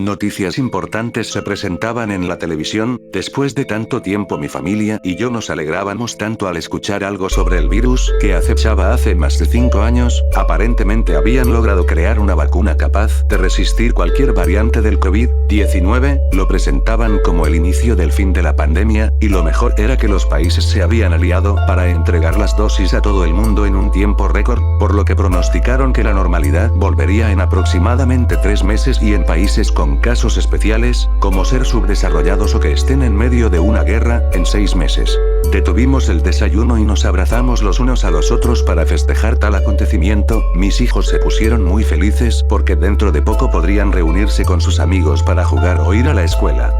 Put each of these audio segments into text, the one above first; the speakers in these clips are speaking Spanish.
Noticias importantes se presentaban en la televisión. Después de tanto tiempo mi familia y yo nos alegrábamos tanto al escuchar algo sobre el virus que acechaba hace más de 5 años. Aparentemente habían logrado crear una vacuna capaz de resistir cualquier variante del COVID-19, lo presentaban como el inicio del fin de la pandemia, y lo mejor era que los países se habían aliado para entregar las dosis a todo el mundo en un tiempo récord, por lo que pronosticaron que la normalidad volvería en aproximadamente 3 meses y en países con casos especiales, como ser subdesarrollados o que estén en medio de una guerra, en 6 meses. Detuvimos el desayuno y nos abrazamos los unos a los otros para festejar tal acontecimiento. Mis hijos se pusieron muy felices porque dentro de poco podrían reunirse con sus amigos para jugar o ir a la escuela.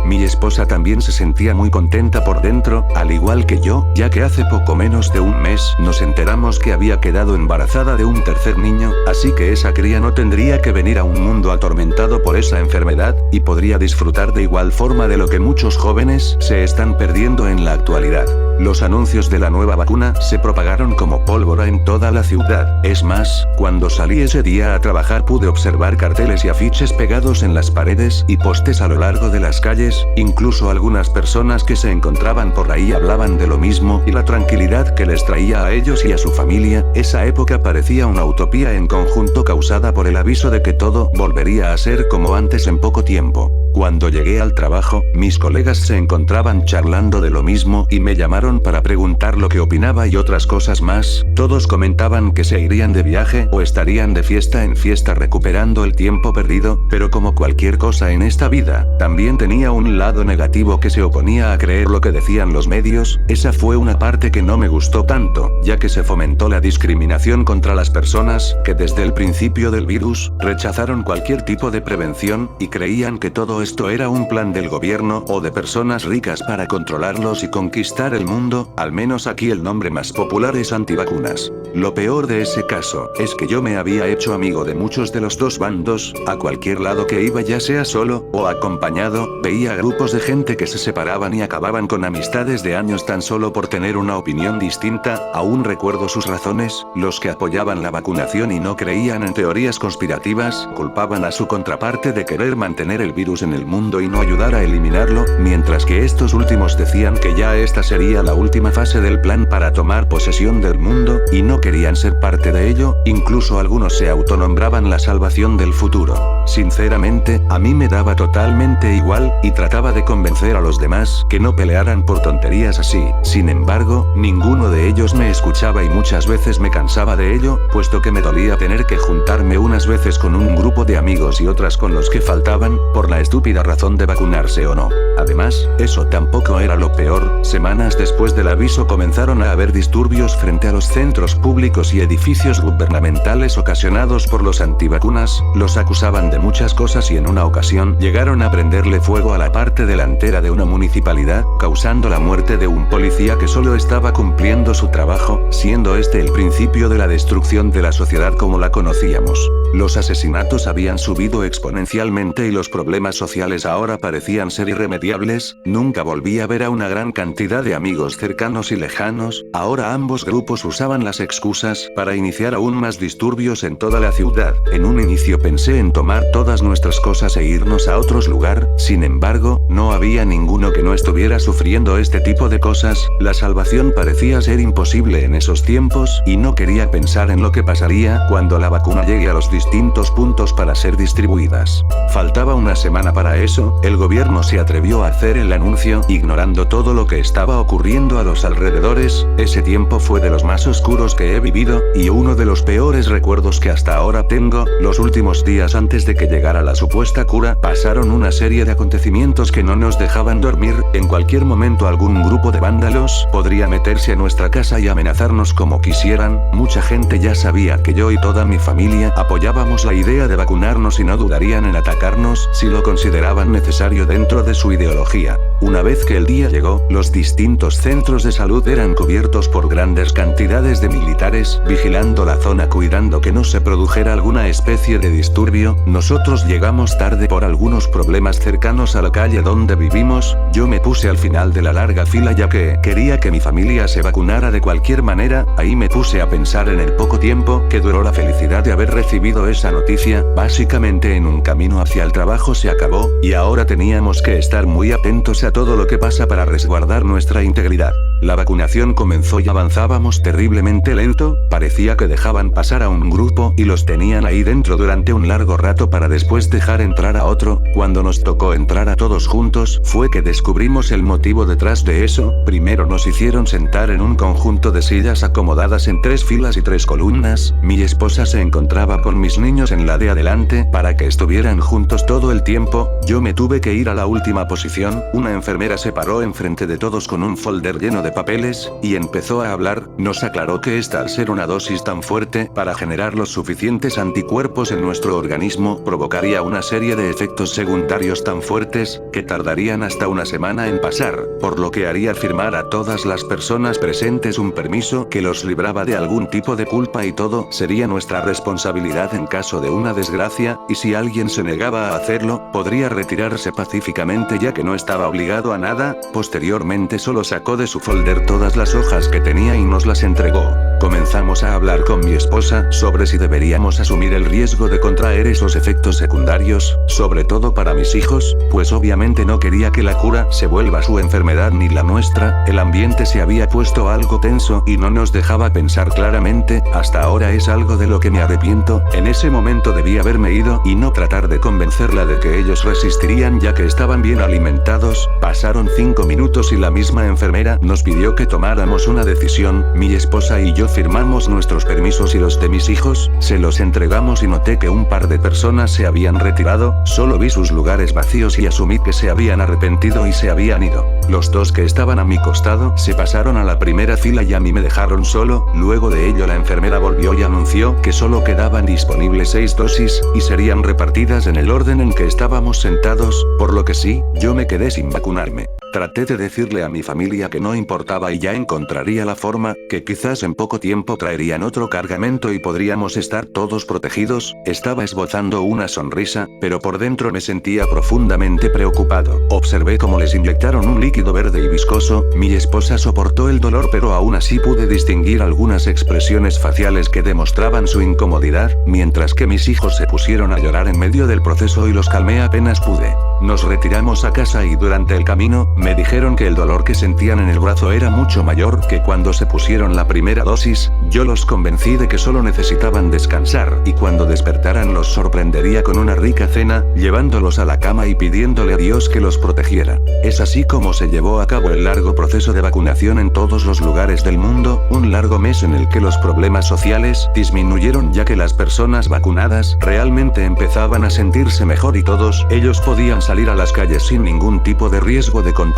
Mi esposa también se sentía muy contenta por dentro, al igual que yo, ya que hace poco menos de un mes nos enteramos que había quedado embarazada de un tercer niño, así que esa cría no tendría que venir a un mundo atormentado por esa enfermedad, y podría disfrutar de igual forma de lo que muchos jóvenes se están perdiendo en la actualidad. Los anuncios de la nueva vacuna se propagaron como pólvora en toda la ciudad. Es más, cuando salí ese día a trabajar pude observar carteles y afiches pegados en las paredes y postes a lo largo de las calles. Incluso algunas personas que se encontraban por ahí hablaban de lo mismo y la tranquilidad que les traía a ellos y a su familia. Esa época parecía una utopía en conjunto causada por el aviso de que todo volvería a ser como antes en poco tiempo. Cuando llegué al trabajo, mis colegas se encontraban charlando de lo mismo y me llamaron para preguntar lo que opinaba y otras cosas más. Todos comentaban que se irían de viaje o estarían de fiesta en fiesta recuperando el tiempo perdido, pero como cualquier cosa en esta vida, también tenía un lado negativo que se oponía a creer lo que decían los medios. Esa fue una parte que no me gustó tanto, ya que se fomentó la discriminación contra las personas que desde el principio del virus rechazaron cualquier tipo de prevención y creían que todo esto era un plan del gobierno o de personas ricas para controlarlos y conquistar el mundo. Al menos aquí el nombre más popular es antivacunas. Lo peor de ese caso es que yo me había hecho amigo de muchos de los dos bandos. A cualquier lado que iba, ya sea solo o acompañado, veía grupos de gente que se separaban y acababan con amistades de años tan solo por tener una opinión distinta. Aún recuerdo sus razones. Los que apoyaban la vacunación y no creían en teorías conspirativas culpaban a su contraparte de querer mantener el virus en el mundo y no ayudar a eliminarlo, mientras que estos últimos decían que ya esta sería la última fase del plan para tomar posesión del mundo, y no querían ser parte de ello. Incluso algunos se autonombraban la salvación del futuro. Sinceramente, a mí me daba totalmente igual, y trataba de convencer a los demás que no pelearan por tonterías así. Sin embargo, ninguno de ellos me escuchaba y muchas veces me cansaba de ello, puesto que me dolía tener que juntarme unas veces con un grupo de amigos y otras con los que faltaban, por la estúpida razón de vacunarse o no. Además, eso tampoco era lo peor. Semanas después del aviso comenzaron a haber disturbios frente a los centros públicos y edificios gubernamentales ocasionados por los antivacunas. Los acusaban de muchas cosas y en una ocasión llegaron a prenderle fuego a la parte delantera de una municipalidad, causando la muerte de un policía que solo estaba cumpliendo su trabajo, siendo este el principio de la destrucción de la sociedad como la conocíamos. Los asesinatos habían subido exponencialmente y los problemas sociales ahora parecían ser irremediables. Nunca volví a ver a una gran cantidad de amigos cercanos y lejanos. Ahora ambos grupos usaban las excusas para iniciar aún más disturbios en toda la ciudad. En un inicio pensé en tomar todas nuestras cosas e irnos a otro lugar. Sin embargo, no había ninguno que no estuviera sufriendo este tipo de cosas. La salvación parecía ser imposible en esos tiempos, y no quería pensar en lo que pasaría cuando la vacuna llegue a los distintos puntos para ser distribuidas. Faltaba una semana para eso. El gobierno se atrevió a hacer el anuncio, ignorando todo lo que estaba ocurriendo a los alrededores. Ese tiempo fue de los más oscuros que he vivido, y uno de los peores recuerdos que hasta ahora tengo. Los últimos días antes de que llegara la supuesta cura, pasaron una serie de acontecimientos que no nos dejaban dormir. En cualquier momento algún grupo de vándalos podría meterse a nuestra casa y amenazarnos como quisieran. Mucha gente ya sabía que yo y toda mi familia apoyábamos la idea de vacunarnos y no dudarían en atacarnos si lo consideraban consideraban necesario dentro de su ideología. Una vez que el día llegó, los distintos centros de salud eran cubiertos por grandes cantidades de militares, vigilando la zona cuidando que no se produjera alguna especie de disturbio. Nosotros llegamos tarde por algunos problemas cercanos a la calle donde vivimos. Yo me puse al final de la larga fila ya que quería que mi familia se vacunara de cualquier manera. Ahí me puse a pensar en el poco tiempo que duró la felicidad de haber recibido esa noticia. Básicamente en un camino hacia el trabajo se acabó, y ahora teníamos que estar muy atentos a todo lo que pasa para resguardar nuestra integridad. La vacunación comenzó y avanzábamos terriblemente lento, parecía que dejaban pasar a un grupo y los tenían ahí dentro durante un largo rato para después dejar entrar a otro. Cuando nos tocó entrar a todos juntos, fue que descubrimos el motivo detrás de eso. Primero nos hicieron sentar en un conjunto de sillas acomodadas en 3 filas y 3 columnas. Mi esposa se encontraba con mis niños en la de adelante para que estuvieran juntos todo el tiempo. Yo me tuve que ir a la última posición. Una enfermera se paró enfrente de todos con un folder lleno de papeles, y empezó a hablar. Nos aclaró que esta, al ser una dosis tan fuerte, para generar los suficientes anticuerpos en nuestro organismo, provocaría una serie de efectos secundarios tan fuertes, que tardarían hasta una semana en pasar, por lo que haría firmar a todas las personas presentes un permiso que los libraba de algún tipo de culpa y todo sería nuestra responsabilidad en caso de una desgracia, y si alguien se negaba a hacerlo, podría retirarse pacíficamente ya que no estaba obligado a nada. Posteriormente solo sacó de su folder todas las hojas que tenía y nos las entregó. Comenzamos a hablar con mi esposa sobre si deberíamos asumir el riesgo de contraer esos efectos secundarios, sobre todo para mis hijos, pues obviamente no quería que la cura se vuelva su enfermedad ni la nuestra. El ambiente se había puesto algo tenso y no nos dejaba pensar claramente. Hasta ahora es algo de lo que me arrepiento. En ese momento debí haberme ido y no tratar de convencerla de que ellos resistirían ya que estaban bien alimentados. Pasaron 5 minutos y la misma enfermera nos pidió que tomáramos una decisión. Mi esposa y yo firmamos nuestros permisos y los de mis hijos, se los entregamos y noté que un par de personas se habían retirado. Solo vi sus lugares vacíos y asumí que se habían arrepentido y se habían ido. Los 2 que estaban a mi costado se pasaron a la primera fila y a mí me dejaron solo. Luego de ello la enfermera volvió y anunció que solo quedaban disponibles 6 dosis, y serían repartidas en el orden en que estábamos sentados, por lo que sí, yo me quedé sin vacunarme. Traté de decirle a mi familia que no importaba y ya encontraría la forma, que quizás en poco tiempo traerían otro cargamento y podríamos estar todos protegidos. Estaba esbozando una sonrisa, pero por dentro me sentía profundamente preocupado. Observé cómo les inyectaron un líquido verde y viscoso. Mi esposa soportó el dolor, pero aún así pude distinguir algunas expresiones faciales que demostraban su incomodidad, mientras que mis hijos se pusieron a llorar en medio del proceso y los calmé apenas pude. Nos retiramos a casa y durante el camino, me dijeron que el dolor que sentían en el brazo era mucho mayor que cuando se pusieron la primera dosis. Yo los convencí de que solo necesitaban descansar, y cuando despertaran los sorprendería con una rica cena, llevándolos a la cama y pidiéndole a Dios que los protegiera. Es así como se llevó a cabo el largo proceso de vacunación en todos los lugares del mundo, un largo mes en el que los problemas sociales disminuyeron ya que las personas vacunadas realmente empezaban a sentirse mejor y todos ellos podían salir a las calles sin ningún tipo de riesgo de contagio.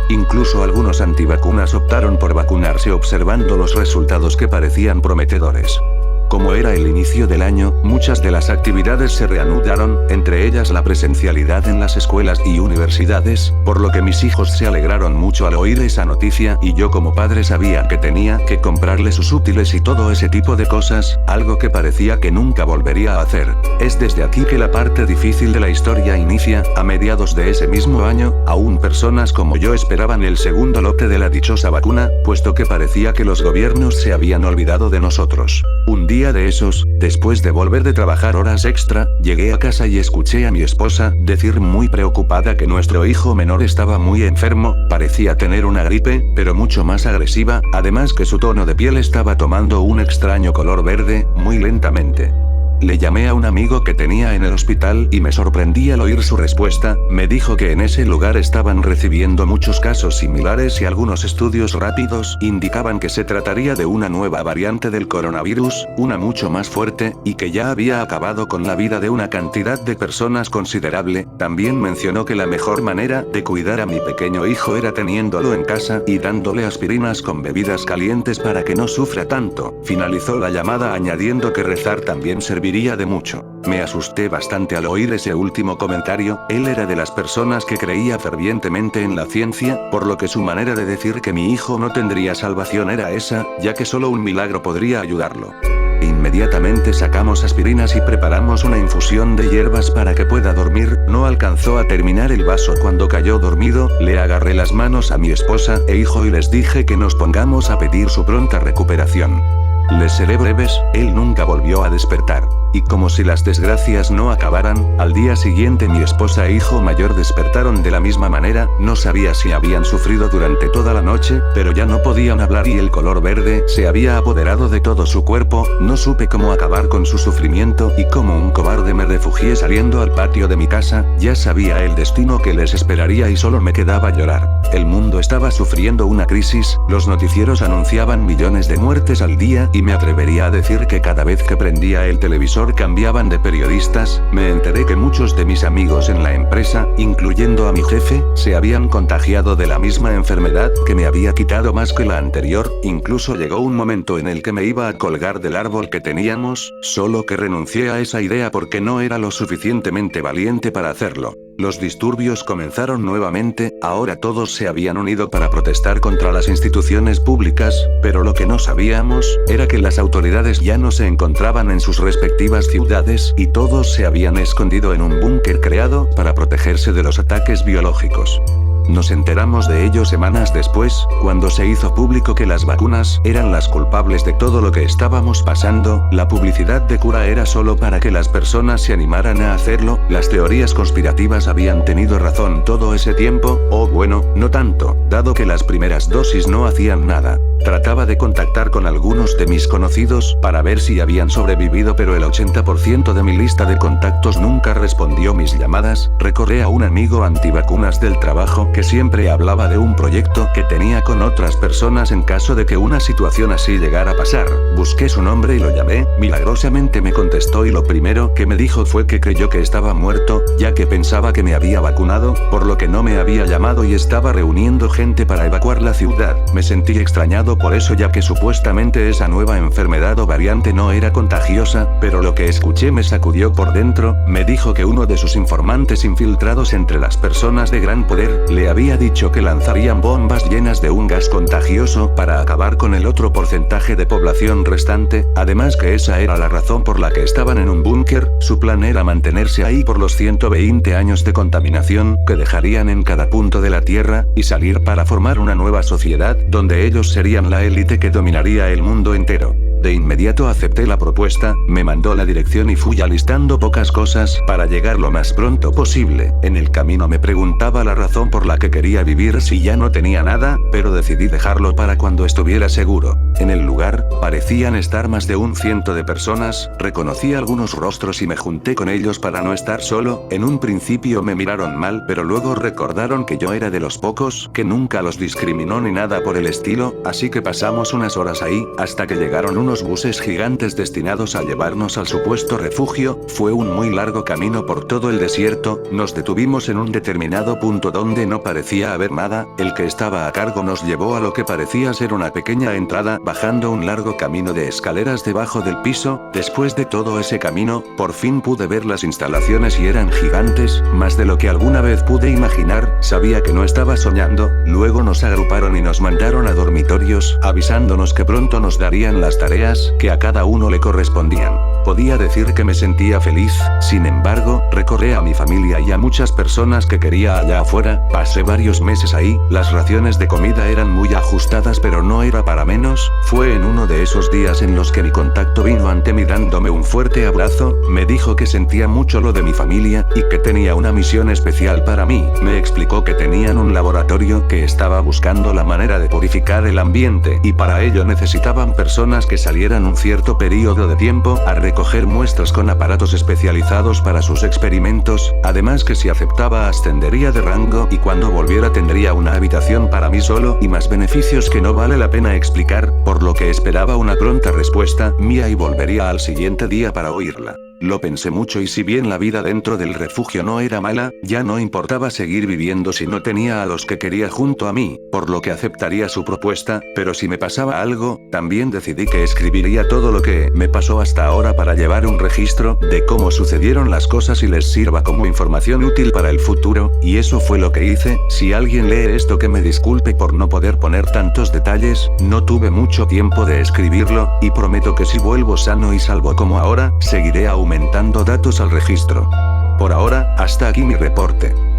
Incluso algunos antivacunas optaron por vacunarse observando los resultados que parecían prometedores. Como era el inicio del año, muchas de las actividades se reanudaron, entre ellas la presencialidad en las escuelas y universidades, por lo que mis hijos se alegraron mucho al oír esa noticia, y yo como padre sabía que tenía que comprarles sus útiles y todo ese tipo de cosas, algo que parecía que nunca volvería a hacer. Es desde aquí que la parte difícil de la historia inicia. A mediados de ese mismo año, aún personas como yo esperaban el segundo lote de la dichosa vacuna, puesto que parecía que los gobiernos se habían olvidado de nosotros. Un día de esos, después de volver de trabajar horas extra, llegué a casa y escuché a mi esposa decir muy preocupada que nuestro hijo menor estaba muy enfermo, parecía tener una gripe, pero mucho más agresiva, además que su tono de piel estaba tomando un extraño color verde, muy lentamente. Le llamé a un amigo que tenía en el hospital y me sorprendí al oír su respuesta. Me dijo que en ese lugar estaban recibiendo muchos casos similares y algunos estudios rápidos indicaban que se trataría de una nueva variante del coronavirus, una mucho más fuerte, y que ya había acabado con la vida de una cantidad de personas considerable. También mencionó que la mejor manera de cuidar a mi pequeño hijo era teniéndolo en casa y dándole aspirinas con bebidas calientes para que no sufra tanto. Finalizó la llamada añadiendo que rezar también serviría serviría de mucho. Me asusté bastante al oír ese último comentario. Él era de las personas que creía fervientemente en la ciencia, por lo que su manera de decir que mi hijo no tendría salvación era esa, ya que solo un milagro podría ayudarlo. Inmediatamente sacamos aspirinas y preparamos una infusión de hierbas para que pueda dormir. No alcanzó a terminar el vaso cuando cayó dormido. Le agarré las manos a mi esposa e hijo y les dije que nos pongamos a pedir su pronta recuperación. Les seré breves, él nunca volvió a despertar. Y como si las desgracias no acabaran, al día siguiente mi esposa e hijo mayor despertaron de la misma manera. No sabía si habían sufrido durante toda la noche, pero ya no podían hablar y el color verde se había apoderado de todo su cuerpo. No supe cómo acabar con su sufrimiento y como un cobarde me refugié saliendo al patio de mi casa. Ya sabía el destino que les esperaría y solo me quedaba llorar. El mundo estaba sufriendo una crisis, los noticieros anunciaban millones de muertes al día y me atrevería a decir que cada vez que prendía el televisor cambiaban de periodistas. Me enteré que muchos de mis amigos en la empresa, incluyendo a mi jefe, se habían contagiado de la misma enfermedad que me había quitado más que la anterior. Incluso llegó un momento en el que me iba a colgar del árbol que teníamos, solo que renuncié a esa idea porque no era lo suficientemente valiente para hacerlo. Los disturbios comenzaron nuevamente, ahora todos se habían unido para protestar contra las instituciones públicas, pero lo que no sabíamos, era que las autoridades ya no se encontraban en sus respectivas ciudades y todos se habían escondido en un búnker creado para protegerse de los ataques biológicos. Nos enteramos de ello semanas después, cuando se hizo público que las vacunas eran las culpables de todo lo que estábamos pasando. La publicidad de cura era solo para que las personas se animaran a hacerlo. Las teorías conspirativas habían tenido razón todo ese tiempo, o bueno, no tanto, dado que las primeras dosis no hacían nada. Trataba de contactar con algunos de mis conocidos para ver si habían sobrevivido, pero el 80% de mi lista de contactos nunca respondió mis llamadas. Recordé a un amigo antivacunas del trabajo que siempre hablaba de un proyecto que tenía con otras personas en caso de que una situación así llegara a pasar. Busqué su nombre y lo llamé. Milagrosamente me contestó y lo primero que me dijo fue que creyó que estaba muerto, ya que pensaba que me había vacunado, por lo que no me había llamado y estaba reuniendo gente para evacuar la ciudad. Me sentí extrañado por eso, ya que supuestamente esa nueva enfermedad o variante no era contagiosa, pero lo que escuché me sacudió por dentro. Me dijo que uno de sus informantes infiltrados entre las personas de gran poder le había dicho que lanzarían bombas llenas de un gas contagioso para acabar con el otro porcentaje de población restante, además que esa era la razón por la que estaban en un búnker. Su plan era mantenerse ahí por los 120 años de contaminación que dejarían en cada punto de la Tierra, y salir para formar una nueva sociedad, donde ellos serían la élite que dominaría el mundo entero. De inmediato acepté la propuesta, me mandó la dirección y fui alistando pocas cosas para llegar lo más pronto posible. En el camino me preguntaba la razón por la que quería vivir si ya no tenía nada, pero decidí dejarlo para cuando estuviera seguro. En el lugar, parecían estar más de 100 de personas. Reconocí algunos rostros y me junté con ellos para no estar solo. En un principio me miraron mal, pero luego recordaron que yo era de los pocos que nunca los discriminó ni nada por el estilo, así que pasamos unas horas ahí, hasta que llegaron unos buses gigantes destinados a llevarnos al supuesto refugio. Fue un muy largo camino por todo el desierto. Nos detuvimos en un determinado punto donde no parecía haber nada. El que estaba a cargo nos llevó a lo que parecía ser una pequeña entrada, bajando un largo camino de escaleras debajo del piso. Después de todo ese camino, por fin pude ver las instalaciones y eran gigantes, más de lo que alguna vez pude imaginar. Sabía que no estaba soñando. Luego nos agruparon y nos mandaron a dormitorios, avisándonos que pronto nos darían las tareas que a cada uno le correspondían. Podía decir que me sentía feliz. Sin embargo, recordé a mi familia y a muchas personas que quería allá afuera. Pasé varios meses ahí. Las raciones de comida eran muy ajustadas, pero no era para menos. Fue en uno de esos días en los que mi contacto vino ante mí dándome un fuerte abrazo. Me dijo que sentía mucho lo de mi familia y que tenía una misión especial para mí. Me explicó que tenían un laboratorio que estaba buscando la manera de purificar el ambiente, y para ello necesitaban personas que salieran un cierto periodo de tiempo a recoger muestras con aparatos especializados para sus experimentos. Además, que si aceptaba ascendería de rango y cuando volviera tendría una habitación para mí solo y más beneficios que no vale la pena explicar, por lo que esperaba una pronta respuesta mía y volvería al siguiente día para oírla. Lo pensé mucho y si bien la vida dentro del refugio no era mala, ya no importaba seguir viviendo si no tenía a los que quería junto a mí, por lo que aceptaría su propuesta, pero si me pasaba algo, también decidí que escribiría todo lo que me pasó hasta ahora para llevar un registro de cómo sucedieron las cosas y les sirva como información útil para el futuro, y eso fue lo que hice. Si alguien lee esto que me disculpe por no poder poner tantos detalles, no tuve mucho tiempo de escribirlo, y prometo que si vuelvo sano y salvo como ahora, seguiré aumentando datos al registro. Por ahora, hasta aquí mi reporte.